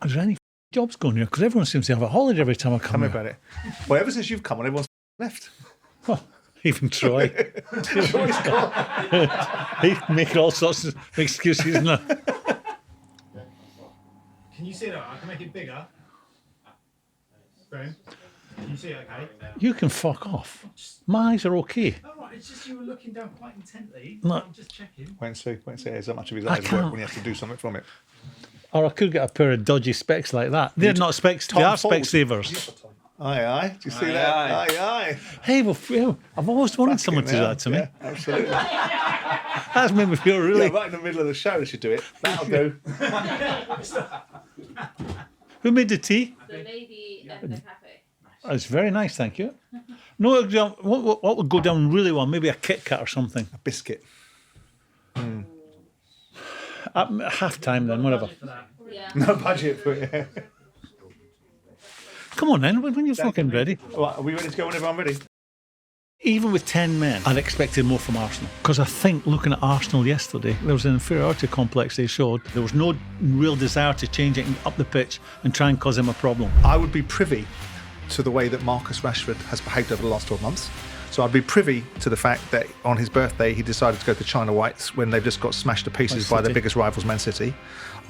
Is there any jobs going here? Because everyone seems to have a holiday every time I come Tell me here. about it. Well, ever since you've come on, everyone's left. Well, even Troy. He's making all sorts of excuses now. Can you see that? I can make it bigger. Graeme, can you see it okay? You can fuck off. My eyes are okay. All right, it's just you were looking down quite intently. No. I'm just checking. Wait and see. Is that much of his I eyes work can't. when he has to do something from it? Or I could get a pair of dodgy specs like that. They're not specs, they Tom are Ford. Specsavers. Aye. Do you see that? Aye. Hey, well, I've always wanted someone to do that to me. Yeah, absolutely. That's made me feel really... Yeah, right in the middle of the show, they should do it. That'll do. Who made the tea? The lady at the cafe. It's very nice, thank you. No, what would go down really well? Maybe a Kit Kat or something. A biscuit. At half time then, whatever. Yeah. No budget for it. Yeah. Come on then, when you're fucking ready. Right, are we ready to go whenever I'm ready? Even with 10 men, I'd expected more from Arsenal. Because I think looking at Arsenal yesterday, there was an inferiority complex they showed. There was no real desire to change it up the pitch and try and cause him a problem. I would be privy to the way that Marcus Rashford has behaved over the last 12 months. So I'd be privy to the fact that on his birthday he decided to go to China Whites when they've just got smashed to pieces by their biggest rivals, Man City.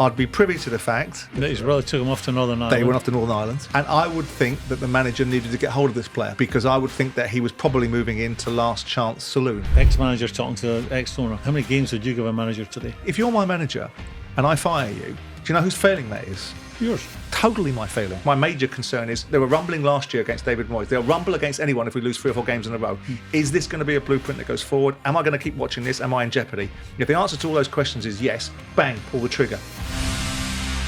I'd be privy to the fact That his brother took him off to Northern Ireland. they went off to Northern Ireland. And I would think that the manager needed to get hold of this player because I would think that he was probably moving into last chance saloon. Ex-manager talking to the ex-owner. How many games would you give a manager today? If you're my manager and I fire you, do you know whose failing that is? Yours. Totally my failing. My major concern is they were rumbling last year against David Moyes. They'll rumble against anyone if we lose 3 or 4 games in a row. Is this going to be a blueprint that goes forward? Am I going to keep watching this? Am I in jeopardy? If the answer to all those questions is yes, bang, pull the trigger.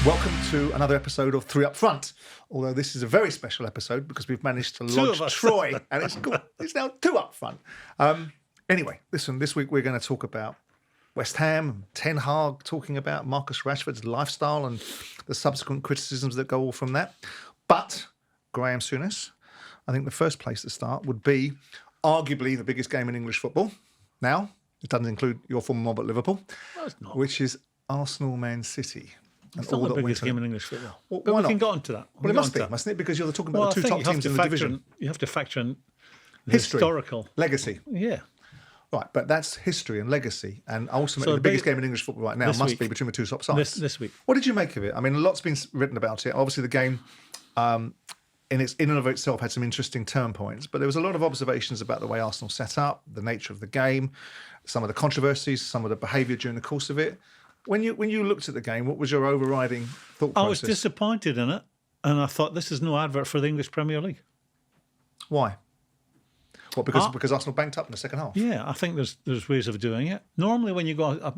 Welcome to another episode of 3 Up Front. Although this is a very special episode because we've managed to lodge Troy, and it's cool. It's now 2 Up Front. Anyway, listen, this week we're going to talk about West Ham, Ten Hag talking about Marcus Rashford's lifestyle and the subsequent criticisms that go all from that. But Graeme Souness, I think the first place to start would be arguably the biggest game in English football. Now, it doesn't include your former mob at Liverpool, which is Arsenal-Man City. It's not the biggest game in English football. Well, but why we not? can get on to that. Well, it must be, mustn't it? Because you're talking about the two top teams in the division. You have to factor in the History, historical. legacy. Yeah. Right, but that's history and legacy, and ultimately the biggest game in English football right now must be between the two top sides. This week. What did you make of it? I mean, a lot's been written about it. Obviously, the game in and of itself had some interesting turn points, but there was a lot of observations about the way Arsenal set up, the nature of the game, some of the controversies, some of the behaviour during the course of it. When you looked at the game, what was your overriding thought process? I was disappointed in it, and I thought this is no advert for the English Premier League. Why? What, because Arsenal banked up in the second half? Yeah, I think there's ways of doing it. Normally, when you got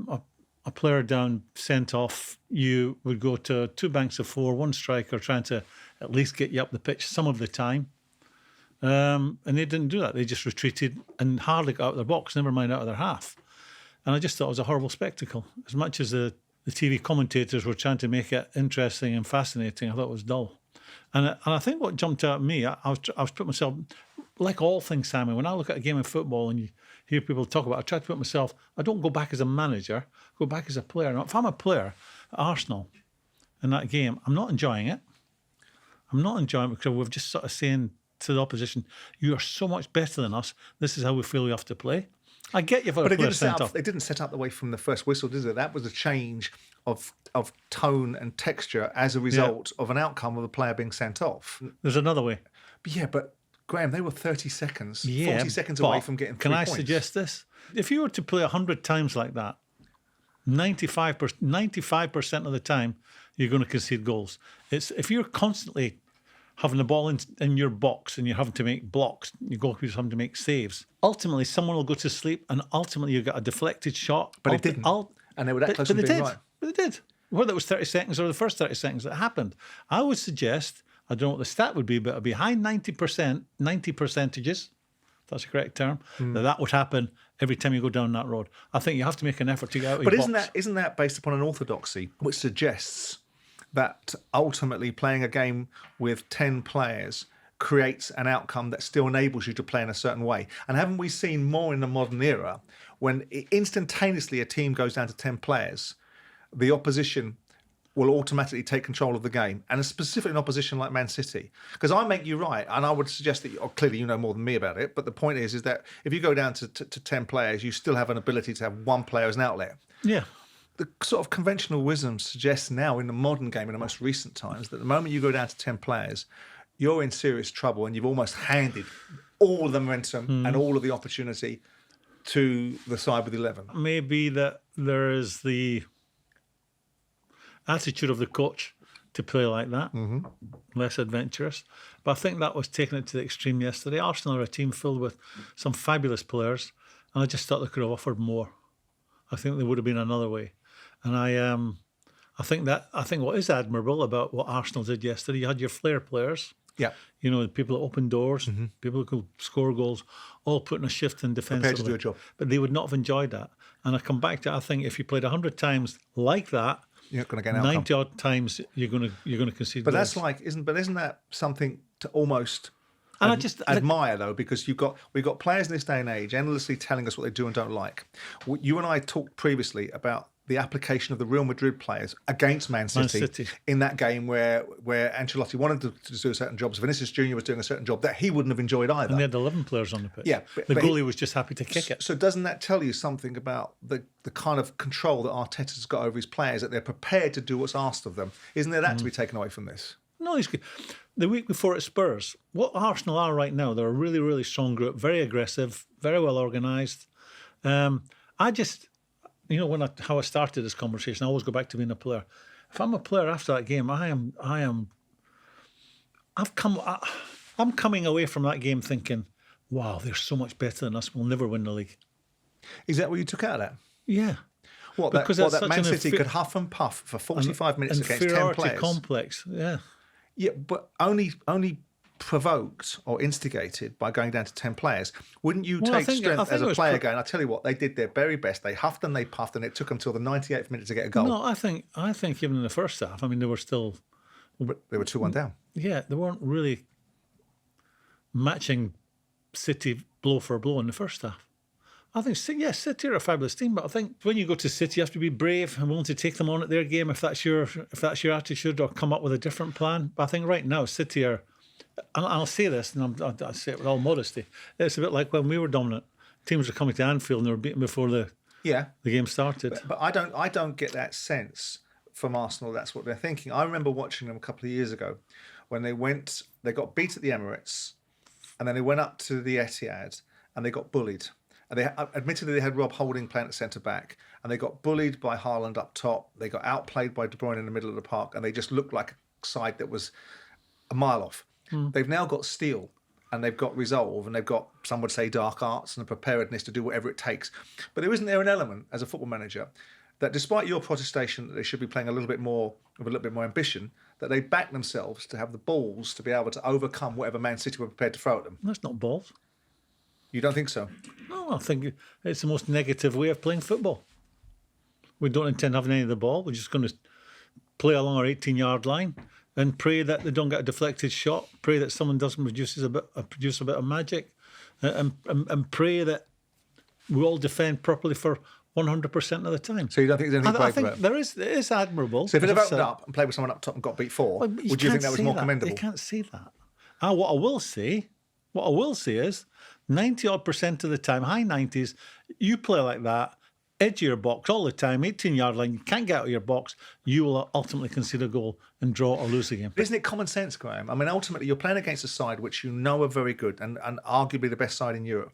a player down sent off, you would go to 2 banks of 4, 1 striker trying to at least get you up the pitch some of the time. And they didn't do that. They just retreated and hardly got out of their box, never mind out of their half. And I just thought it was a horrible spectacle. As much as the TV commentators were trying to make it interesting and fascinating, I thought it was dull. And I think what jumped out at me, I was putting myself, like all things, Simon, when I look at a game of football and you hear people talk about it, I try to put myself, I don't go back as a manager, I go back as a player. Now, if I'm a player at Arsenal in that game, I'm not enjoying it. I'm not enjoying it because we're just sort of saying to the opposition, you are so much better than us, this is how we feel we have to play. I get you've got a player sent off. They didn't set up the way from the first whistle, did they? That was a change of tone and texture as a result of an outcome of the player being sent off. There's another way. But Graeme, they were 30 seconds, 40 seconds away from getting 3 Can I points. suggest this? If you were to play 100 times like that, 95% of the time, you're going to concede goals. If you're constantly having the ball in your box and you're having to make blocks, your goalkeeper's having to make saves, ultimately someone will go to sleep and ultimately you get a deflected shot. But it didn't. And they were that close to being right. But they did. Whether it was 30 seconds or the first 30 seconds that happened. I would suggest, I don't know what the stat would be, but it would be high 90 percentages, if that's the correct term, that would happen every time you go down that road. I think you have to make an effort to get out of your box. But isn't that based upon an orthodoxy which suggests that ultimately playing a game with 10 players creates an outcome that still enables you to play in a certain way? And haven't we seen more in the modern era when instantaneously a team goes down to 10 players, the opposition will automatically take control of the game, and specifically in opposition like Man City. Because I make you right, and I would suggest that clearly you know more than me about it, but the point is that if you go down to 10 players, you still have an ability to have one player as an outlet. Yeah. The sort of conventional wisdom suggests now in the modern game, in the most recent times, that the moment you go down to 10 players, you're in serious trouble and you've almost handed all the momentum and all of the opportunity to the side with 11. Maybe that there is the attitude of the coach to play like that, less adventurous. But I think that was taking it to the extreme yesterday. Arsenal are a team filled with some fabulous players, and I just thought they could have offered more. I think there would have been another way. And I think what is admirable about what Arsenal did yesterday, you had your flair players. Yeah. You know, the people that open doors, people who could score goals, all putting a shift in defence. Prepared to do a job. But they would not have enjoyed that. And I come back to, I think if you played 100 times like that, you're not going to get an outcome. 90 odd times you're going to concede. But goals. that's like isn't that something to almost and I just admire though, because we've got players in this day and age endlessly telling us what they do and don't like. You and I talked previously about the application of the Real Madrid players against Man City in that game where Ancelotti wanted to do certain jobs. Vinicius Junior was doing a certain job that he wouldn't have enjoyed either. And they had 11 players on the pitch. Yeah, the goalie was just happy to kick it. So doesn't that tell you something about the kind of control that Arteta's got over his players, that they're prepared to do what's asked of them? Isn't there that to be taken away from this? No, he's good. The week before at Spurs, what Arsenal are right now, they're a really, really strong group, very aggressive, very well organised. I just... You know, how I started this conversation, I always go back to being a player. If I'm a player after that game, I'm coming away from that game thinking, wow, they're so much better than us. We'll never win the league. Is that what you took out of that? Yeah. Because that Man City could huff and puff for 45 minutes against 10 players. Complex, yeah. Yeah, but only provoked or instigated by going down to 10 players. Wouldn't you take strength as a player going, I tell you what, they did their very best. They huffed and they puffed, and it took them till the 98th minute to get a goal. No, I think even in the first half, I mean, they were still... They were 2-1 down. Yeah, they weren't really matching City blow for blow in the first half. I think, City are a fabulous team, but I think when you go to City, you have to be brave and willing to take them on at their game if that's your attitude, or come up with a different plan. But I think right now, City are... And I'll say this, and I'll say it with all modesty. It's a bit like when we were dominant. Teams were coming to Anfield and they were beaten before the game started. But I don't get that sense from Arsenal. That's what they're thinking. I remember watching them a couple of years ago when they got beat at the Emirates, and then they went up to the Etihad and they got bullied. And admittedly they had Rob Holding playing at centre back, and they got bullied by Haaland up top. They got outplayed by De Bruyne in the middle of the park, and they just looked like a side that was a mile off. They've now got steel, and they've got resolve, and they've got, some would say, dark arts and a preparedness to do whatever it takes. But isn't there an element as a football manager that, despite your protestation that they should be playing a little bit more ambition, that they back themselves to have the balls to be able to overcome whatever Man City were prepared to throw at them? That's not balls. You don't think so? No, I think it's the most negative way of playing football. We don't intend having any of the ball. We're just going to play along our 18-yard line and pray that they don't get a deflected shot, pray that someone doesn't produce a bit of magic, and pray that we all defend properly for 100% of the time. So you don't think there's anything brave about it? It is admirable. So if it had opened up and played with someone up top and got beat 4, would you think that was more commendable? You can't say that. What I will say is 90-odd% of the time, high 90s, you play like that, edge of your box all the time, 18-yard line, you can't get out of your box, you will ultimately concede a goal and draw or lose the game. But isn't it common sense, Graeme? I mean, ultimately, you're playing against a side which you know are very good and arguably the best side in Europe,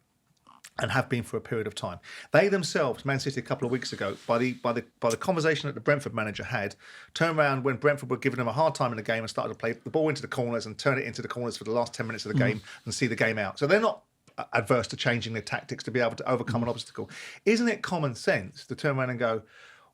and have been for a period of time. They themselves, Man City a couple of weeks ago, by the conversation that the Brentford manager had, turned around when Brentford were giving them a hard time in the game and started to play the ball into the corners and turn it into the corners for the last 10 minutes of the game and see the game out. So they're not adverse to changing their tactics to be able to overcome an obstacle. Isn't it common sense to turn around and go,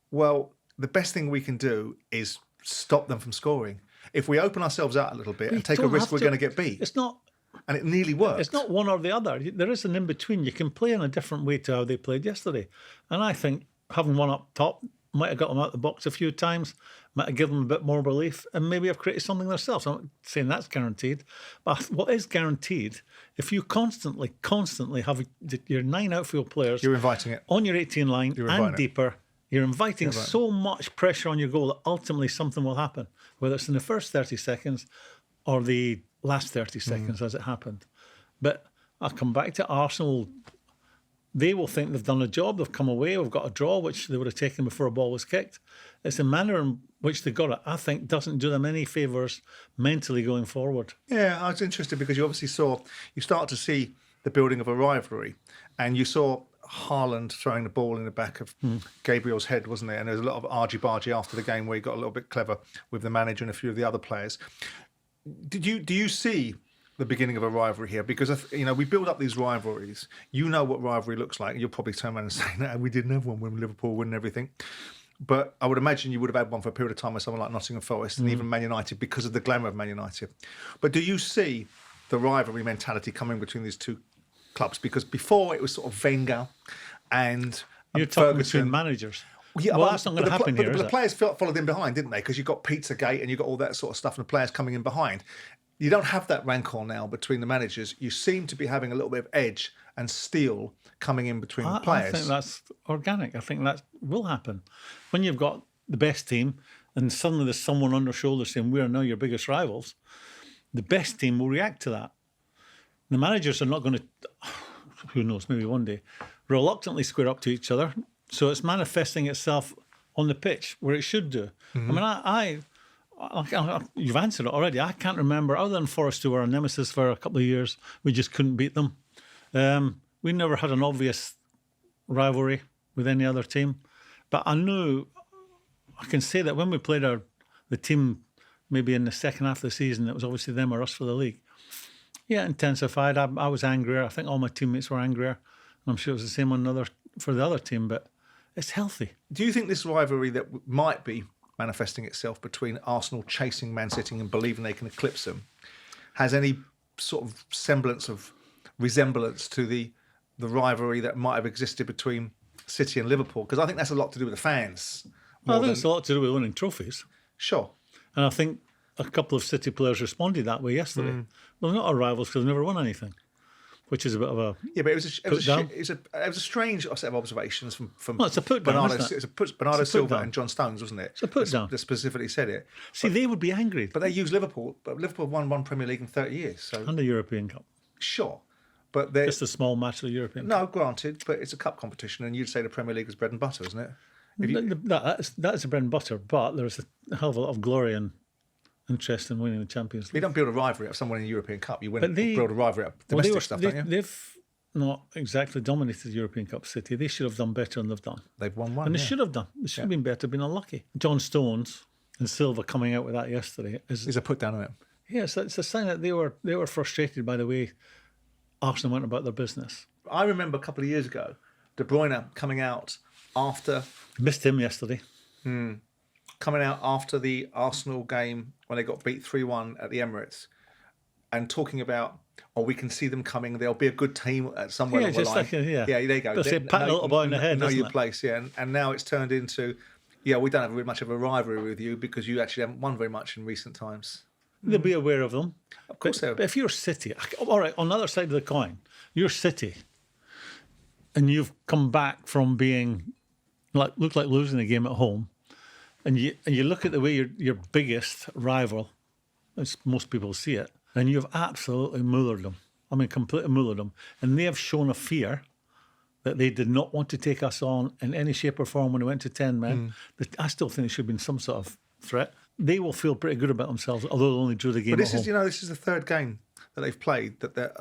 well, the best thing we can do is stop them from scoring? If we open ourselves out a little bit and take a risk, we're going to get beat. It's not... And it nearly works. It's not one or the other. There is an in-between. You can play in a different way to how they played yesterday. And I think having one up top might have got them out of the box a few times, might have given them a bit more belief, and maybe have created something themselves. I'm not saying that's guaranteed. But what is guaranteed, if you constantly have your 9 outfield players... You're inviting it. On your 18 line and deeper, You're inviting so much pressure on your goal that ultimately something will happen, whether it's in the first 30 seconds or the last 30 seconds as it happened. But I'll come back to Arsenal. They will think they've done a job. They've come away. We've got a draw, which they would have taken before a ball was kicked. It's the manner in which they got it, I think, doesn't do them any favours mentally going forward. Yeah, I was interested because you obviously you start to see the building of a rivalry, and you saw Haaland throwing the ball in the back of Gabriel's head, wasn't there? And there was a lot of argy-bargy after the game where he got a little bit clever with the manager and a few of the other players. Do you see the beginning of a rivalry here? Because we build up these rivalries. You know what rivalry looks like. You'll probably turn around and say, "No, we didn't have one when Liverpool won everything." But I would imagine you would have had one for a period of time with someone like Nottingham Forest and even Man United because of the glamour of Man United. But do you see the rivalry mentality coming between these two clubs? Because before it was sort of Wenger and You're talking Ferguson. between managers. Yeah, Well, that's not going to happen here, but is the it? players followed in behind, didn't they? Because you got Pizzagate and you got all that sort of stuff, and the players coming in behind. You don't have that rancor now between the managers. You seem to be having a little bit of edge and steel coming in between the players. I think that's organic. I think that will happen. When you've got the best team and suddenly there's someone on their shoulder saying, "We are now your biggest rivals," the best team will react to that. The managers are not going to, who knows, maybe one day, reluctantly square up to each other. So it's manifesting itself on the pitch where it should do. I mean, you've answered it already. I can't remember, other than Forest, who were a nemesis for a couple of years, we just couldn't beat them. We never had an obvious rivalry with any other team. But I can say that when we played the team maybe in the second half of the season, it was obviously them or us for the league. Yeah, intensified. I was angrier. I think all my teammates were angrier. I'm sure it was the same for the other team, but it's healthy. Do you think this rivalry that might be manifesting itself between Arsenal chasing Man City and believing they can eclipse them has any sort of semblance of resemblance to the rivalry that might have existed between City and Liverpool? Because I think that's a lot to do with the fans. Well, I think it's a lot to do with winning trophies. Sure. And I think a couple of City players responded that way yesterday. Well, not our rivals because they've never won anything, which is a bit of a Yeah, but it was a strange set of observations from Well, it's a put down, Bernardo, isn't it? Bernardo It's a put Silva down. and John Stones, wasn't it? It's a put down. That specifically said it. See, they would be angry. But they use Liverpool. But Liverpool have won one Premier League in 30 years. So And the European Cup. sure. But they're Just a small match of the European Cup. no, granted, but it's a cup competition, and you'd say the Premier League is bread and butter, isn't it? If you, That is the bread and butter, but there's a hell of a lot of glory and interest in winning the Champions you League. don't build a rivalry up someone in the European Cup. You But they- build a rivalry up Well, domestic stuff, don't you? They've not exactly dominated the European Cup, City. They should have done better than they've done. They've won one. And they yeah. should have done. They should have been better, been unlucky. John Stones and Silva coming out with that yesterday Is a put down on it. yes, it's a sign that they were frustrated by the way Arsenal went about their business. I remember a couple of years ago, De Bruyne coming out after Missed him yesterday. the Arsenal game when they got beat 3-1 at the Emirates, and talking about, we can see them coming. There'll be a good team at somewhere Yeah, along the just line. like, yeah. There you go. They'll say, pat a little boy in the head, Know doesn't your it? place, yeah. And now it's turned into, we don't have really much of a rivalry with you because you actually haven't won very much in recent times. They'll be aware of them. Of course they are. But if you're City, all right, on the other side of the coin, you're City, and you've come back from being looked like losing a game at home, and you look at the way your biggest rival, as most people see it, and you've absolutely mullered them. I mean, completely mullered them, and they have shown a fear that they did not want to take us on in any shape or form when we went to 10 men. I still think there should have been some sort of threat. They will feel pretty good about themselves, although they only drew the game But at this home. is the third game that they've played that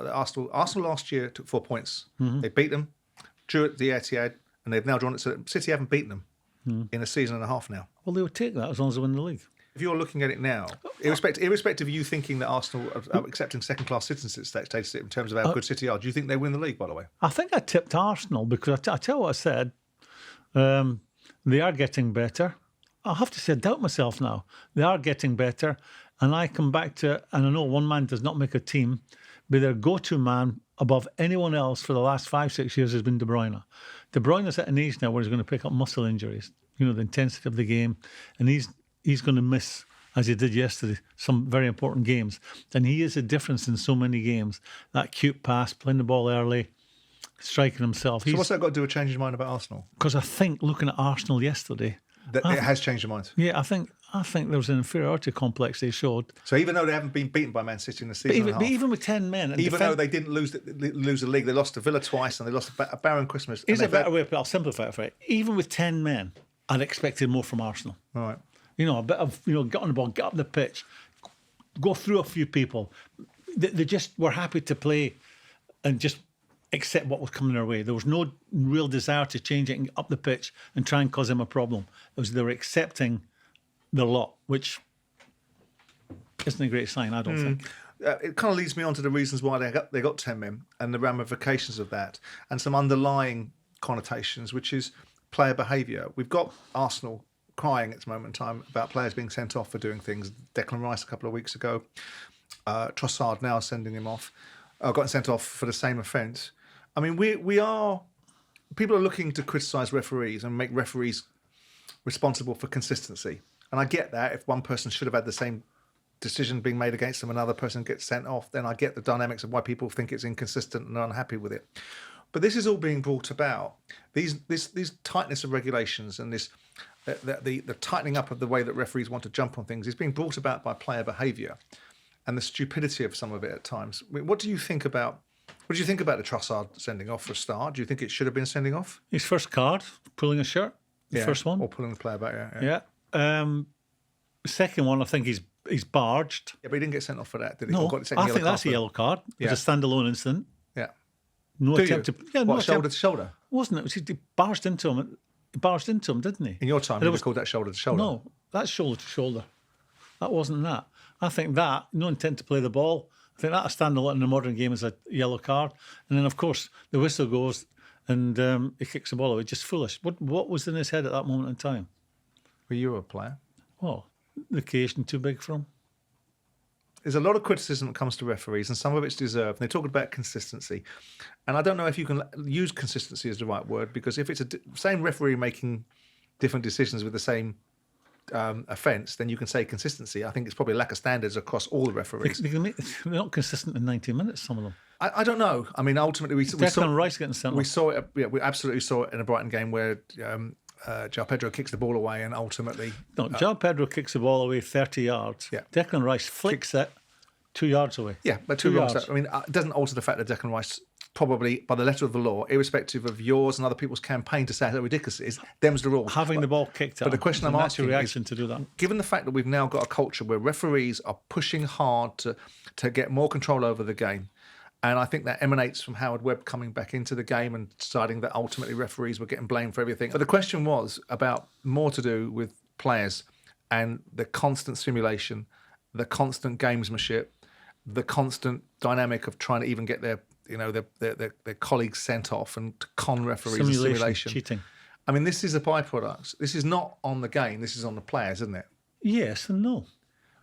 Arsenal last year took 4 points. Mm-hmm. They beat them, drew at the Etihad, and they've now drawn it. So City haven't beaten them in a season and a half now. Well, they would take that as long as they win the league. If you're looking at it now, irrespective of you thinking that Arsenal are accepting second-class citizenship status in terms of how good City are, do you think they win the league, by the way? I think I tipped Arsenal because I tell you what I said. They are getting better. I have to say, I doubt myself now. They are getting better. And I come back to, and I know one man does not make a team, but their go-to man above anyone else for the last 5-6 years has been De Bruyne. De Bruyne is at an age now where he's going to pick up muscle injuries, the intensity of the game. And he's going to miss, as he did yesterday, some very important games. And he is a difference in so many games. That cute pass, playing the ball early, striking himself. So what's that got to do with changing your mind about Arsenal? Because I think looking at Arsenal yesterday, That it has changed your mind. yeah, I think there was an inferiority complex they showed. So even though they haven't been beaten by Man City in the season, But even with 10 men, and even though they didn't lose the league, they lost to Villa twice and they lost a barren Christmas. here's and a better way. I'll simplify it for you. Even with 10 men, I'd expected more from Arsenal. All right. A bit of get on the ball, get up the pitch, go through a few people. They just were happy to play and just accept what was coming their way. There was no real desire to change it and up the pitch and try and cause them a problem. It was they were accepting the lot, which isn't a great sign, I don't think. It kind of leads me on to the reasons why they got 10 men and the ramifications of that and some underlying connotations, which is player behaviour. We've got Arsenal crying at this moment in time about players being sent off for doing things. Declan Rice a couple of weeks ago, Trossard now sending him off, got sent off for the same offence. I mean, people are looking to criticise referees and make referees responsible for consistency. And I get that. If one person should have had the same decision being made against them, another person gets sent off, then I get the dynamics of why people think it's inconsistent and are unhappy with it. But this is all being brought about. These tightness of regulations and the tightening up of the way that referees want to jump on things is being brought about by player behaviour and the stupidity of some of it at times. I mean, what do you think about the Trossard sending off for a start? Do you think it should have been sending off? His first card, pulling a shirt, the first one. Or pulling the player back, Yeah. Second one, I think he's barged. Yeah, but he didn't get sent off for that, did he? No, Or got the second I yellow think card that's for a it? yellow card. Yeah. It's a standalone incident. Yeah. No Do attempt you? to... Yeah, no What, shoulder attempt, to shoulder? wasn't it? He barged into him. He barged into him, didn't he? In your time, And you it would was have called that shoulder to shoulder. No, that's shoulder to shoulder. That wasn't that. I think that, no intent to play the ball, I think that a standalone in the modern game is a yellow card. And then, of course, the whistle goes and he kicks the ball away. Just foolish. What was in his head at that moment in time? Were you a player? Well, the occasion too big for him. There's a lot of criticism that comes to referees, and some of it's deserved. And they talk about consistency. And I don't know if you can use consistency as the right word, because if it's same referee making different decisions with the same offence, then you can say consistency. I think it's probably a lack of standards across all the referees. They're not consistent in 90 minutes, some of them. I don't know. I mean, ultimately, we saw Declan Rice getting sent we off. saw it. Yeah, we absolutely saw it in a Brighton game where João Pedro kicks the ball away, and ultimately, No, João Pedro kicks the ball away 30 yards. Yeah. Declan Rice flicks it 2 yards away. yeah, but 2 two wrong. yards. I mean, it doesn't alter the fact that Declan Rice probably, by the letter of the law, irrespective of yours and other people's campaign to say how ridiculous it is, them's the rules. Having the ball kicked But the question I'm asking reaction is, to do that. given the fact that we've now got a culture where referees are pushing hard to get more control over the game, and I think that emanates from Howard Webb coming back into the game and deciding that ultimately referees were getting blamed for everything. But the question was about more to do with players and the constant simulation, the constant gamesmanship, the constant dynamic of trying to even get their colleagues sent off and to con referees and simulation. Cheating. I mean, this is a byproduct. This is not on the game. This is on the players, isn't it? Yes and no.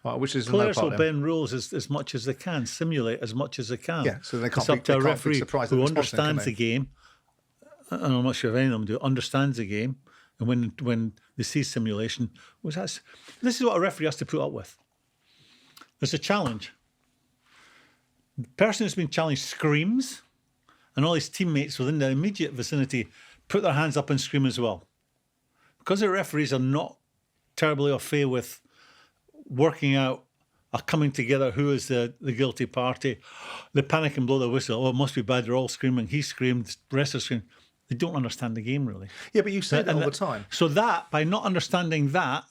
Right, which is Players no will part then. bend rules as much as they can, simulate as much as they can. Yeah, so they can't it's up be- to they a can't be referee surprised at who the response then, can understands they? the game, and I'm not sure if any of them do, understands the game, and when they see simulation, this is what a referee has to put up with. There's a challenge. The person who's been challenged screams, and all his teammates within the immediate vicinity put their hands up and scream as well. Because the referees are not terribly au fait with working out a coming together, who is the guilty party, they panic and blow the whistle. Oh, it must be bad, they're all screaming. He screamed, the rest are screaming. They don't understand the game, really. Yeah, but you say that all the time. So that, by not understanding that,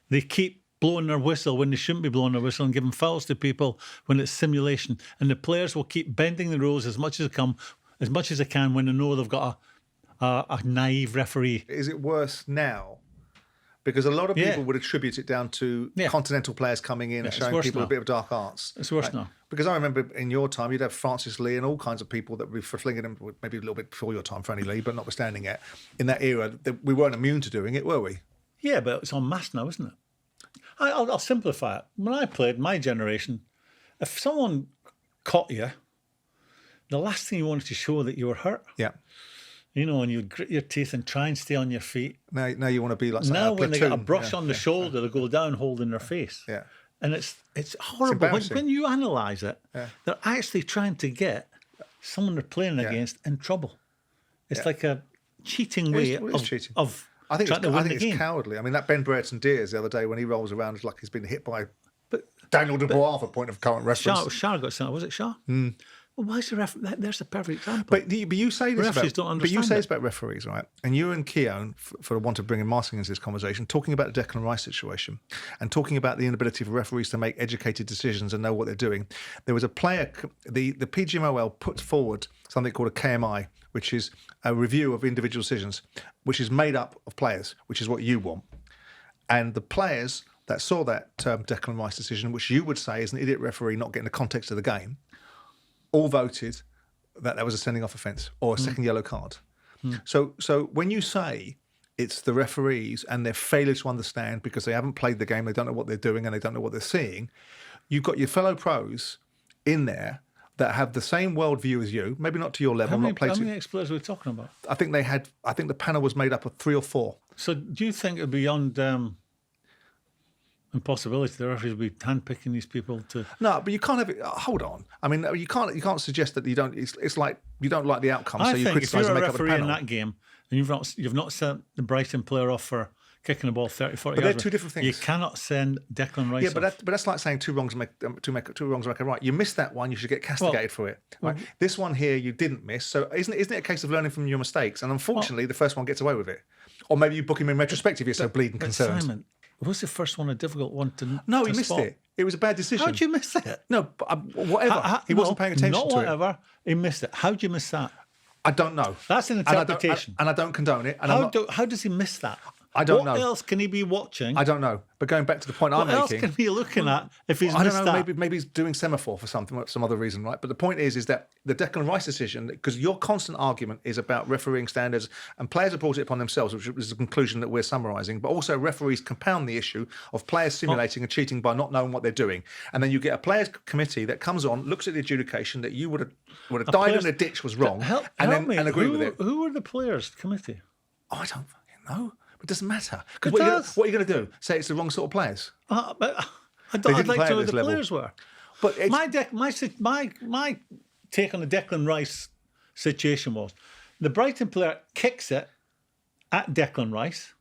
they keep blowing their whistle when they shouldn't be blowing their whistle and giving fouls to people when it's simulation. And the players will keep bending the rules as much as they can when they know they've got a naive referee. Is it worse now? Because a lot of Yeah. people would attribute it down to Yeah. continental players coming in and it's showing worse people now. a bit of dark arts. It's worse now. Because I remember in your time, you'd have Francis Lee and all kinds of people that were flinging them, maybe a little bit before your time, Franny Lee, but notwithstanding it, in that era, we weren't immune to doing it, were we? Yeah, but it's en masse now, isn't it? I'll simplify it. When I played, my generation, if someone caught you, the last thing you wanted to show that you were hurt, Yeah. and you'd grit your teeth and try and stay on your feet. Now you want to be like Now, a when they get a platoon. brush Yeah, on the shoulder, they go down holding their face. Yeah. And it's horrible. When, embarrassing. when you analyse it, Yeah. they're actually trying to get someone they're playing Yeah. against in trouble. It's like a cheating way It is cheating. of I think trying to win the it's game. cowardly. I mean, that Ben Brereton Diaz the other day when he rolls around like he's been hit by Daniel Dubois for point of current reference. Shaw got sent. Was it Shaw? Well, why is the ref? There's a perfect example. But you say this Referees about, don't but you understand say it. this about referees, right? And you and Keown, for the want of bringing Martin into this conversation, talking about the Declan Rice situation and talking about the inability for referees to make educated decisions and know what they're doing. There was a player, the PGMOL put forward something called a KMI, which is a review of individual decisions, which is made up of players, which is what you want. And the players that saw that Declan Rice decision, which you would say is an idiot referee not getting the context of the game, all voted that was a sending off offence or a second yellow card. So when you say it's the referees and their failure to understand because they haven't played the game, they don't know what they're doing and they don't know what they're seeing, you've got your fellow pros in there that have the same worldview as you, maybe not to your level. How not played many to, ex-players are we talking about? I think the panel was made up of 3 or 4. So do you think it'd be beyond impossibility the referees would be handpicking these people to? No, but you can't have it. Hold on. I mean, you can't suggest that you don't. It's like you don't like the outcome, I so you think if criticise you're and a make up a referee in panel. that game and you've not sent the Brighton player off for kicking the ball 30, 40 But they're yards. two different things. You cannot send Declan Rice Yeah, but off. that's like saying two wrongs make a right. You missed that one, you should get castigated for it. Right? This one here, you didn't miss. So isn't it a case of learning from your mistakes? And unfortunately, the first one gets away with it. Or maybe you book him in retrospective. You're so bleeding But concerned. Simon, was the first one a difficult one to No, to he missed spot? it. It was a bad decision. How'd you miss it? No, but, whatever. He wasn't paying attention not to whatever. He missed it. How'd you miss that? it. I don't know. That's an And I don't- interpretation. And I don't condone it. And I'm How does he miss that? I don't What know. else can he be watching? I don't know. But going back to the point what I'm else making. can he be looking at if he's I missed don't know. that? Maybe he's doing semaphore for some other reason, right? But the point is that the Declan Rice decision, because your constant argument is about refereeing standards, and players have brought it upon themselves, which is the conclusion that we're summarising. But also referees compound the issue of players simulating and cheating by not knowing what they're doing, and then you get a players committee that comes on, looks at the adjudication that you would have died players- in a ditch was wrong, Help and me. agree who, with it. Who were the players committee? Oh, I don't fucking know. It doesn't matter. Because It does. what are you going to do? Say it's the wrong sort of players? But I'd didn't like play to at know who this the level. players were. But it's, My take on the Declan Rice situation was the Brighton player kicks it at Declan Rice,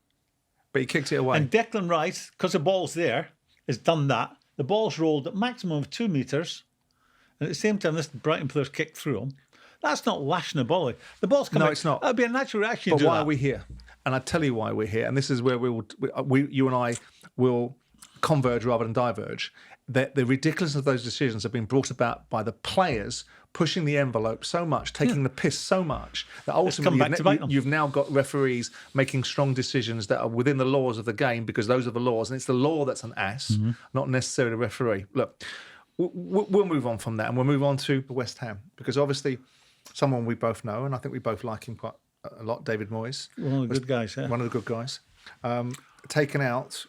but he kicked it away. and Declan Rice, because the ball's there, has done that. The ball's rolled at maximum of 2 metres, and at the same time, this Brighton player's kicked through him. That's not lashing a ball. The ball's coming. No, it's not. That'd be a natural reaction. But to why that. are we here? And I tell you why we're here. And this is where you and I will converge rather than diverge. That the ridiculousness of those decisions have been brought about by the players pushing the envelope so much, taking the piss so much, that ultimately back to bite them. you've now got referees making strong decisions that are within the laws of the game, because those are the laws. And it's the law that's an ass, not necessarily the referee. Look, we'll move on from that, and we'll move on to West Ham, because obviously someone we both know, and I think we both like him quite a lot, David Moyes. One of the good guys, yeah. One of the good guys. Taken out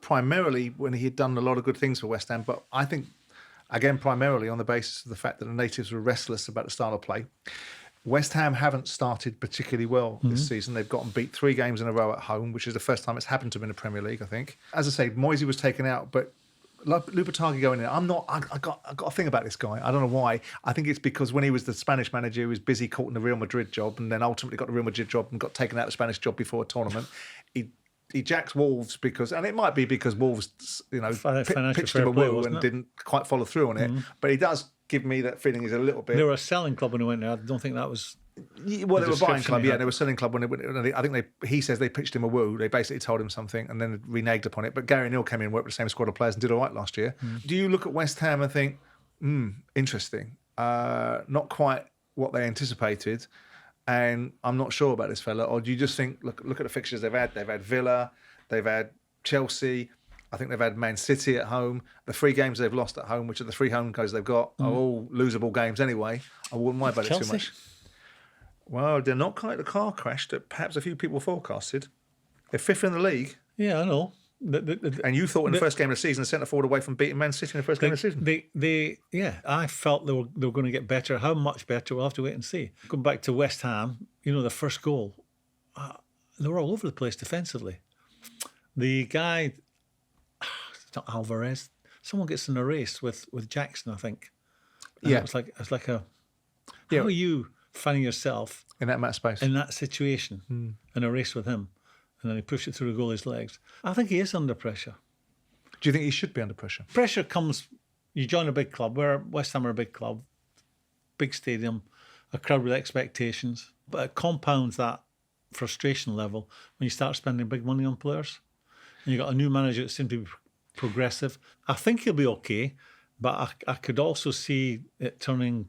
primarily when he had done a lot of good things for West Ham, but I think, again, primarily on the basis of the fact that the natives were restless about the style of play. West Ham haven't started particularly well this season. They've gotten beat 3 games in a row at home, which is the first time it's happened to them in the Premier League, I think. As I say, Moisey was taken out, but Lopetegui going in. I got a thing about this guy. I don't know why. I think it's because when he was the Spanish manager, he was busy caught in the Real Madrid job, and then ultimately got the Real Madrid job and got taken out of the Spanish job before a tournament. He jacks Wolves because, and it might be because Wolves, Financial pitched fair him a play, woo wasn't and it? didn't quite follow through on it. But he does give me that feeling he's a little bit. They were a selling club when he went there. I don't think that was. Well, they the were buying description club, he yeah. had. They were selling club when I think he says they pitched him a woo. They basically told him something and then reneged upon it. But Gary Neal came in, worked with the same squad of players and did all right last year. Do you look at West Ham and think, interesting, not quite what they anticipated, and I'm not sure about this fella? Or do you just think, look at the fixtures they've had? They've had Villa, they've had Chelsea, I think they've had Man City at home. The 3 games they've lost at home, which are the 3 home goals they've got, are all losable games anyway. I wouldn't worry about it too Chelsea? much. Well, they're not quite the car crash that perhaps a few people forecasted. They're 5th in the league. Yeah, I know. And you thought in the first game of the season, centre forward away from beating Man City in the first game of the season. I felt they were going to get better. How much better? We'll have to wait and see. Going back to West Ham, the first goal, they were all over the place defensively. The guy, it's not Alvarez. Someone gets in a race with Jackson, I think. And Yeah. It's like a. Yeah. How are you finding yourself in that amount of space. in that situation in a race with him, and then he pushed it through the goalie's legs. I think he is under pressure. Do you think he should be under pressure? Pressure comes, you join a big club, where West Ham are a big club, big stadium, a crowd with expectations, but it compounds that frustration level when you start spending big money on players. And you've got a new manager that seems to be progressive. I think he'll be okay, but I could also see it turning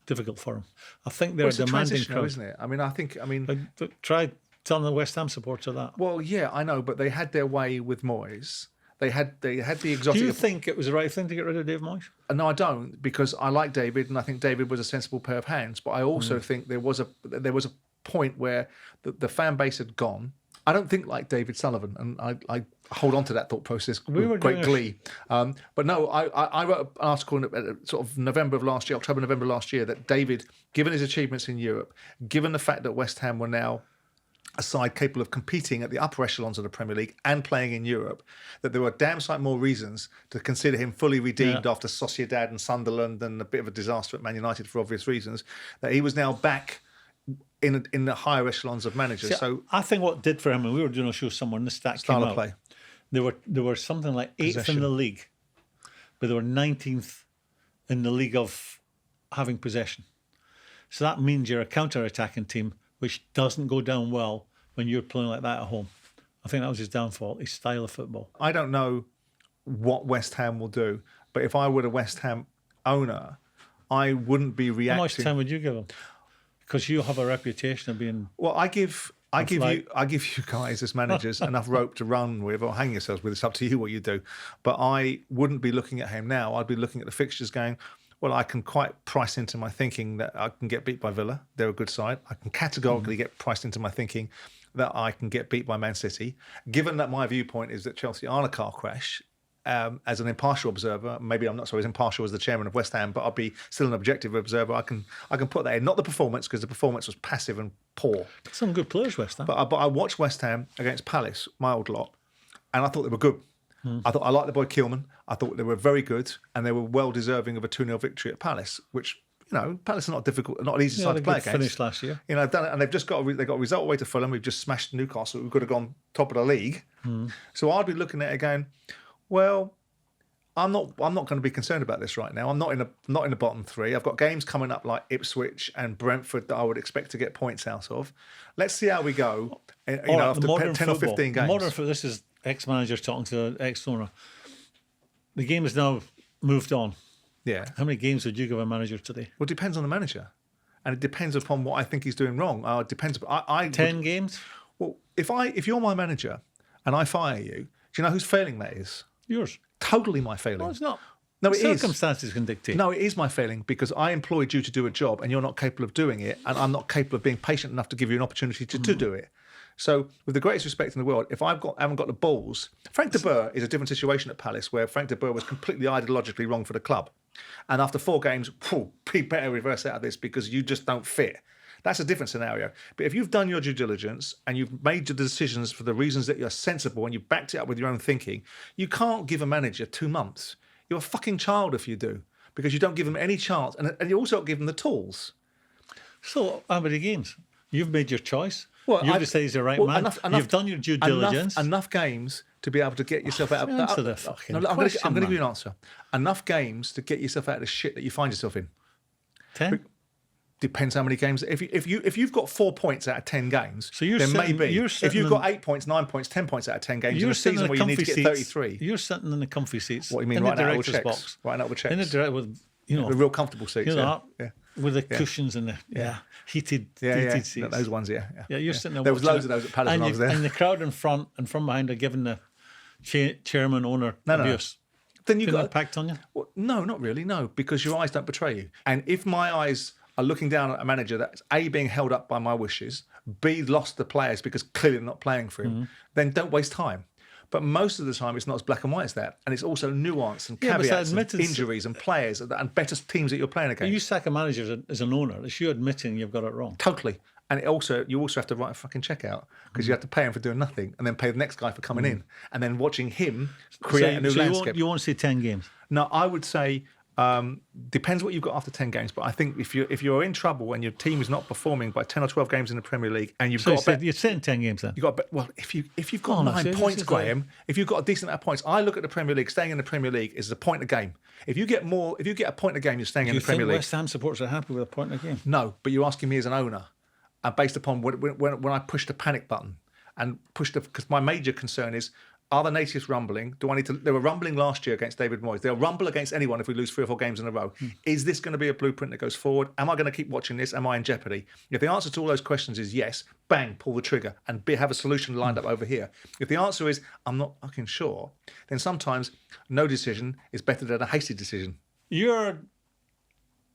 difficult for him. I think they're It's a demanding transition, though, crowd. isn't it? But try telling the West Ham supporter that. Well, yeah, I know, but they had their way with Moyes. They had the Do exotic. you think it was the right thing to get rid of Dave Moyes? No, I don't, because I like David, and I think David was a sensible pair of hands. But I also think there was a point where the fan base had gone. I don't think like David Sullivan, and I hold on to that thought process with great glee. But no, I wrote an article in sort of November of last year, October, November last year, that David, given his achievements in Europe, given the fact that West Ham were now a side capable of competing at the upper echelons of the Premier League and playing in Europe, that there were damn sight more reasons to consider him fully redeemed after Sociedad and Sunderland and a bit of a disaster at Man United for obvious reasons, that he was now back in the higher echelons of managers. So I think what did for him, and we were doing a show somewhere, and the stat style came of out, play. They were something like 8th in Possession. the league, but they were 19th in the league of having possession. So that means you're a counter-attacking team, which doesn't go down well when you're playing like that at home. I think that was his downfall, his style of football. I don't know what West Ham will do, but if I were a West Ham owner, I wouldn't be reacting. How much time would you give him? Because you have a reputation of being... Well, I give you guys as managers enough rope to run with or hang yourselves with. It's up to you what you do. But I wouldn't be looking at him now. I'd be looking at the fixtures going, well, I can quite price into my thinking that I can get beat by Villa. They're a good side. I can categorically get priced into my thinking that I can get beat by Man City. Given that my viewpoint is that Chelsea are a car crash, as an impartial observer, maybe I'm not so as impartial as the chairman of West Ham, but I'll be still an objective observer. I can put that in. Not the performance, because the performance was passive and poor. Some good players, West Ham. But I watched West Ham against Palace, my old lot, and I thought they were good. I liked the boy Keelman. I thought they were very good, and they were well deserving of a 2-0 victory at Palace, which, you know, Palace are not difficult, not an easy side to play against. Finished last year. You know, they've done it, and they've just got a result away to Fulham. We've just smashed Newcastle. We could have gone top of the league. So I'd be looking at it going, well, I'm not going to be concerned about this right now. I'm not in the bottom three. I've got games coming up like Ipswich and Brentford that I would expect to get points out of. Let's see how we go. After 10 or 15 games. Modern football. This is ex-manager talking to ex-owner. The game has now moved on. Yeah. How many games would you give a manager today? Well, it depends on the manager, and it depends upon what I think he's doing wrong. It depends. 10 games? Well, if you're my manager and I fire you, do you know whose failing that is? Yours. Totally my failing. No, it's not. No, it is. Circumstances can dictate. No, it is my failing, because I employed you to do a job and you're not capable of doing it, and I'm not capable of being patient enough to give you an opportunity to do it. So, with the greatest respect in the world, if I haven't got the balls, Frank de Boer is a different situation at Palace, where Frank de Boer was completely ideologically wrong for the club, and after 4 games, be better reverse out of this because you just don't fit. That's a different scenario. But if you've done your due diligence and you've made your decisions for the reasons that you're sensible and you've backed it up with your own thinking, you can't give a manager 2 months. You're a fucking child if you do, because you don't give them any chance, and you also don't give them the tools. So, how many games? You've made your choice. Well, You've decided he's the right man. You've done your due diligence. Enough games to be able to get yourself out of Answer the fucking I'm going question, to give man. you an answer. Enough games to get yourself out of the shit that you find yourself in. 10? Depends how many games. If you've got 4 points out of 10 games, So you're then sitting- maybe. you're If sitting you've got in- 8 points, 9 points, 10 points out of 10 games in You're a sitting season in where the you need to comfy get seats. 33. You're sitting in the comfy seats. What do you mean, in the writing out all director's checks? box. Writing out all checks. In the direct with, The real comfortable seats. you know, yeah. with the cushions and the heated Yeah. seats. Those ones, yeah. Yeah, you're sitting there. There was watching loads it. of those at Palace and when I was there. And the crowd in front and from behind are giving the chairman, owner abuse. Then you Feeling got that packed on you? Well, no, not really, no, because your eyes don't betray you. And if my eyes are looking down at a manager that's A, being held up by my wishes, B, lost the players because clearly they're not playing for him, then don't waste time. But most of the time, it's not as black and white as that. And it's also nuance and Yeah, but caveats and admittance- injuries and players and better teams that you're playing against. You sack a manager as an owner. It's you admitting you've got it wrong. Totally. And you also have to write a fucking check out, because you have to pay him for doing nothing and then pay the next guy for coming in and then watching him create a new landscape. You won't say 10 games. No, I would say Depends what you've got after 10 games. But I think if you're in trouble and your team is not performing by 10 or 12 games in the Premier League, and you've got you're saying 10 games then. You've got if you've got 9 points, Graham, if you've got a decent amount of points, I look at the Premier League. Staying in the Premier League is a point a game. If you get a point a game, you're staying in the Premier League. West Ham supporters are happy with a point a game? No, but you're asking me as an owner, and based upon when I push the panic button and because my major concern is. Are the natives rumbling? Do I need to? They were rumbling last year against David Moyes. They'll rumble against anyone if we lose 3 or 4 games in a row. Is this going to be a blueprint that goes forward? Am I going to keep watching this? Am I in jeopardy? If the answer to all those questions is yes, bang, pull the trigger and have a solution lined up over here. If the answer is I'm not fucking sure, then sometimes no decision is better than a hasty decision. You're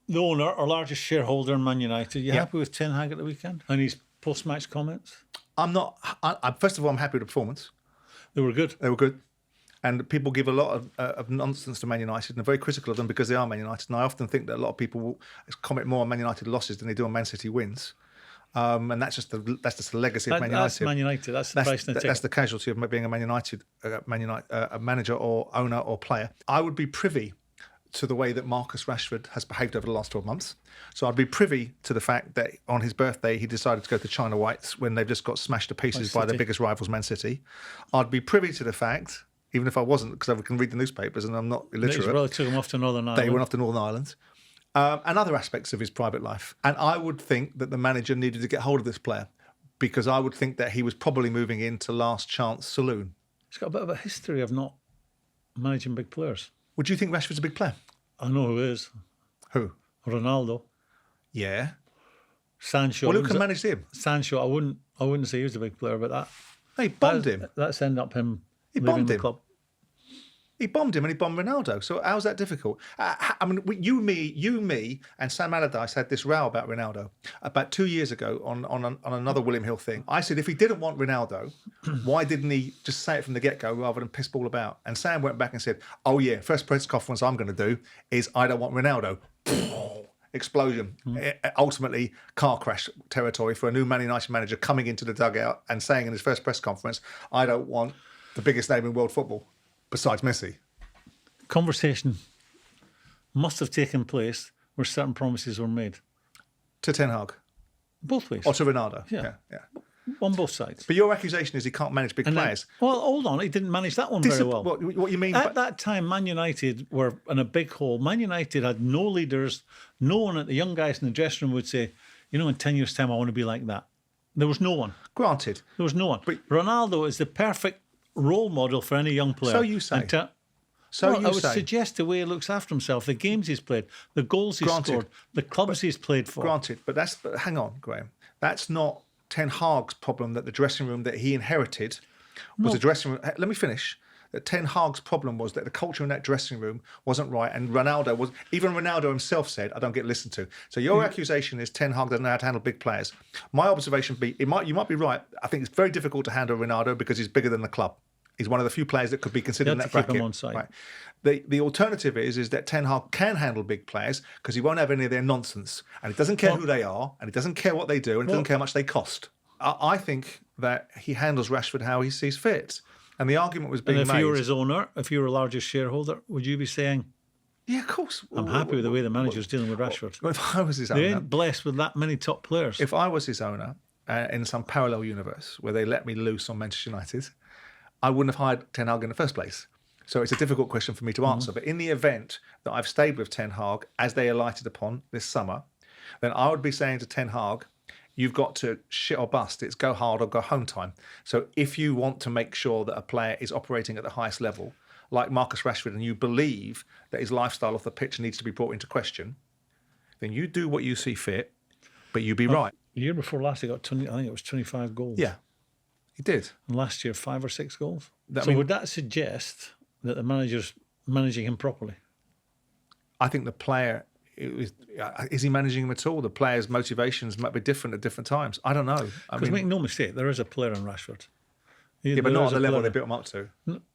the owner or largest shareholder in Man United. You happy with Ten Hag at the weekend and his post-match comments? I'm not. First of all, I'm happy with the performance. They were good. They were good. And people give a lot of nonsense to Man United and are very critical of them because they are Man United. And I often think that a lot of people will comment more on Man United losses than they do on Man City wins. And that's just the legacy of Man United. That's Man United. That's the price. That's the casualty of being a Man United a manager or owner or player. I would be privy to the way that Marcus Rashford has behaved over the last 12 months. So I'd be privy to the fact that on his birthday, he decided to go to China Whites when they've just got smashed to pieces by their biggest rivals, Man City. I'd be privy to the fact, even if I wasn't, because I can read the newspapers and I'm not illiterate. His brother took him off to Northern Ireland. They went off to Northern Ireland. And other aspects of his private life. And I would think that the manager needed to get hold of this player because I would think that he was probably moving into last chance saloon. He's got a bit of a history of not managing big players. Would you think Rashford's a big player? I know who is. Who? Ronaldo. Yeah. Sancho. Well, who can manage him? Sancho. I wouldn't say he was a big player, but that. He bombed him. That's ended up him. He leaving bombed the him. club. He bombed him and he bombed Ronaldo. So how's that difficult? I mean, you, me, and Sam Allardyce had this row about Ronaldo about 2 years ago on another William Hill thing. I said, if he didn't want Ronaldo, why didn't he just say it from the get-go rather than piss ball about? And Sam went back and said, oh yeah, first press conference I'm going to do is I don't want Ronaldo. Explosion. Ultimately, car crash territory for a new Man United manager coming into the dugout and saying in his first press conference, I don't want the biggest name in world football. Besides Messi. Conversation must have taken place where certain promises were made. To Ten Hag? Both ways. Or to Ronaldo? Yeah. On both sides. But your accusation is he can't manage big players. Well, hold on. He didn't manage that one very well. What you mean? At that time, Man United were in a big hole. Man United had no leaders. No one at the young guys in the dressing room would say, you know, in 10 years' time, I want to be like that. There was no one. Granted. There was no one. But Ronaldo is the perfect role model for any young player. So you say. I would suggest the way he looks after himself, the games he's played, the goals he's scored, the clubs he's played for. Granted, but hang on, Graham. That's not Ten Hag's problem that the dressing room that he inherited was a dressing room. Let me finish. That Ten Hag's problem was that the culture in that dressing room wasn't right, and even Ronaldo himself said, I don't get listened to. So your accusation is Ten Hag doesn't know how to handle big players. My observation you might be right. I think it's very difficult to handle Ronaldo because he's bigger than the club. He's one of the few players that could be considered in that bracket. Keep him on side. Right. The alternative is that Ten Hag can handle big players because he won't have any of their nonsense, and he doesn't care who they are, and he doesn't care what they do, and he doesn't care how much they cost. I think that he handles Rashford how he sees fit. And the argument was being made. And if you were his owner, if you were a largest shareholder, would you be saying, yeah, of course. I'm happy with the way the manager's dealing with Rashford? If I was his owner. They ain't blessed with that many top players. If I was his owner in some parallel universe where they let me loose on Manchester United, I wouldn't have hired Ten Hag in the first place. So it's a difficult question for me to answer. But in the event that I've stayed with Ten Hag, as they alighted upon this summer, then I would be saying to Ten Hag, you've got to shit or bust. It's go hard or go home time. So if you want to make sure that a player is operating at the highest level, like Marcus Rashford, and you believe that his lifestyle off the pitch needs to be brought into question, then you do what you see fit, but you be right. The year before last, he got 20, I think it was 25 goals. Yeah, he did. And last year, 5 or 6 goals. Would that suggest that the manager's managing him properly? I think the player... Is he managing him at all? The players' motivations might be different at different times. I don't know. Because make no mistake, there is a player in Rashford. Yeah, but not on the level they built him up to.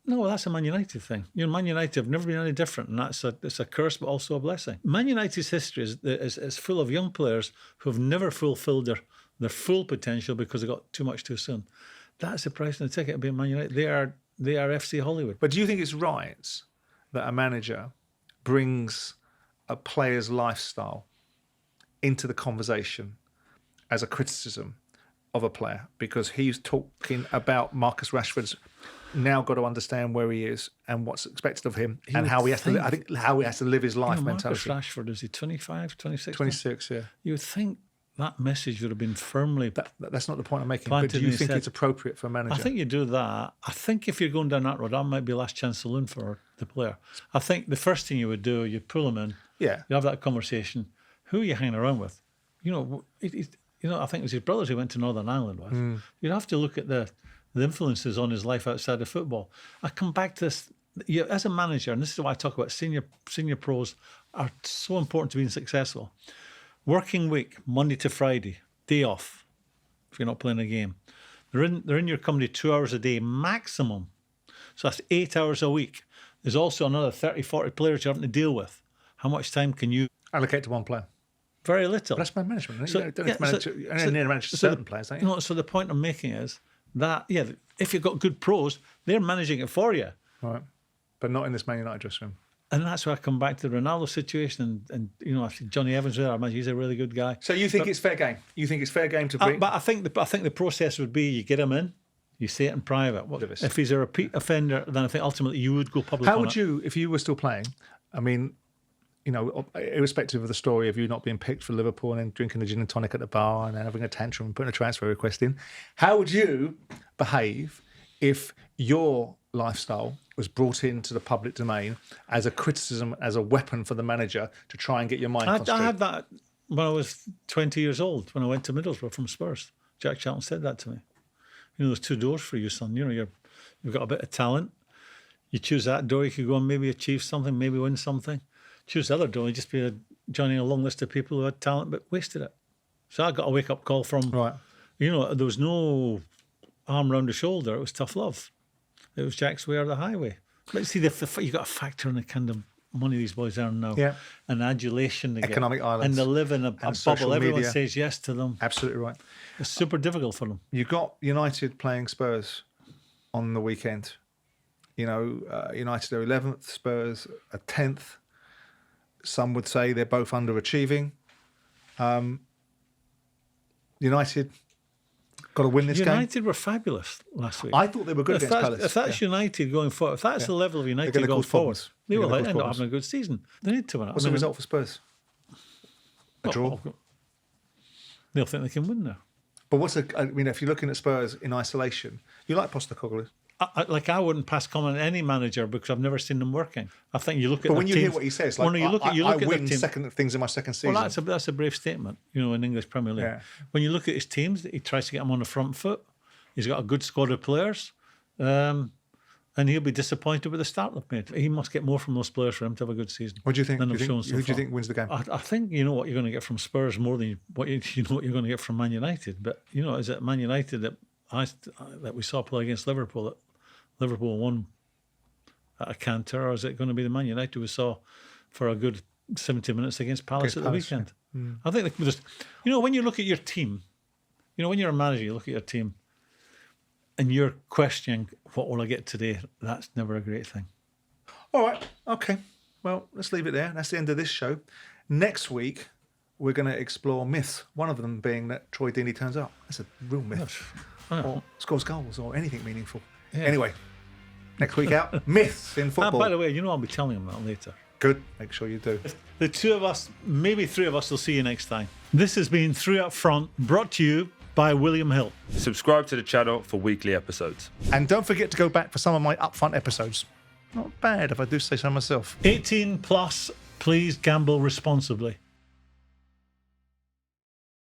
No, that's a Man United thing. Man United have never been any different, and it's a curse, but also a blessing. Man United's history is full of young players who have never fulfilled their full potential because they got too much too soon. That's the price of the ticket of being Man United. They are FC Hollywood. But do you think it's right that a manager brings a player's lifestyle into the conversation as a criticism of a player, because he's talking about Marcus Rashford's now got to understand where he is and what's expected of him and how he has to. I think how he has to live his life Marcus mentality. Rashford, is he 25, 26? 26, yeah. You would think that message would have been firmly. That's not the point I'm making. planted But do in you his think head. it's appropriate for a manager? I think you do that. I think if you're going down that road, that might be last chance saloon for the player. I think the first thing you would do, you pull him in, Yeah. you have that conversation. Who are you hanging around with? I think it was his brothers who went to Northern Ireland with. You'd have to look at the influences on his life outside of football. I come back to this. As a manager, and this is why I talk about senior pros are so important to being successful. Working week, Monday to Friday, day off, if you're not playing a game. They're in your company 2 hours a day maximum. So that's 8 hours a week. There's also another 30, 40 players you're having to deal with. How much time can you Allocate to one player. Very little. But that's man management. So, You don't yeah, need to manage, so- you so- only need to manage so certain the- players, don't you? No, so the point I'm making is that, if you've got good pros, they're managing it for you. Right. But not in this Man United dressing room. And that's where I come back to the Ronaldo situation. And I think Johnny Evans there, I imagine he's a really good guy. So you think it's fair game? You think it's fair game to bring? But I think the process would be you get him in, you say it in private. Davis. If he's a repeat offender, then I think ultimately you would go public How on would it. you, if you were still playing, I mean, irrespective of the story of you not being picked for Liverpool and then drinking a gin and tonic at the bar and then having a tantrum and putting a transfer request in, how would you behave if your lifestyle was brought into the public domain as a criticism, as a weapon for the manager to try and get your mind I concentrated? had that when I was 20 years old, when I went to Middlesbrough from Spurs. Jack Charlton said that to me. There's two doors for you, son. You've got a bit of talent. You choose that door, you could go and maybe achieve something, maybe win something. Choose the other door, you just be joining a long list of people who had talent but wasted it. So I got a wake-up call from, Right. there was no arm round the shoulder. It was tough love. It was Jack's way or the highway. But see, you got a factor in the kind of money these boys earn now. Yeah. And adulation they Economic get. islands. And they live in a social bubble. Everyone media. says yes to them. Absolutely right. It's super difficult for them. You got United playing Spurs on the weekend. United are 11th, Spurs are 10th. Some would say they're both underachieving. United got to win this game. United were fabulous last week. I thought they were good if against that's, Palace. If that's United going forward, if that's the level of United gonna going cause forward, problems. they They're will gonna end cause up problems. having a good season. They need to win it. What's the result for Spurs? A draw. They'll think they can win now. But if you're looking at Spurs in isolation, you like Postecoglou. I wouldn't pass comment on any manager because I've never seen them working. I think you look at. But when their you hear teams- what he says, Well, no, you look at their win team. things in my second season. Well, that's a brave statement, in English Premier League. Yeah. When you look at his teams, he tries to get them on the front foot. He's got a good squad of players, and he'll be disappointed with the start they've made. He must get more from those players for him to have a good season. What do you think? than Who they've shown so do you far. think wins the game? I think you know what you're going to get from Spurs more than what you're going to get from Man United. But is it Man United that we saw play against Liverpool that Liverpool won at a canter, or is it going to be the Man United we saw for a good 70 minutes against Palace at the weekend? I think just when you look at your team, when you're a manager, you look at your team and you're questioning what will I get today. That's never a great thing. All right. Okay. Well, let's leave it there. That's the end of this show. Next week, we're going to explore myths. One of them being that Troy Deeney turns up. That's a real myth. Or scores goals or anything meaningful. Yeah. Anyway, next week out, myths in football. By the way, I'll be telling him that later. Good. Make sure you do. The two of us, maybe three of us, will see you next time. This has been Three Up Front, brought to you by William Hill. Subscribe to the channel for weekly episodes. And don't forget to go back for some of my upfront episodes. Not bad, if I do say so myself. 18 plus, please gamble responsibly.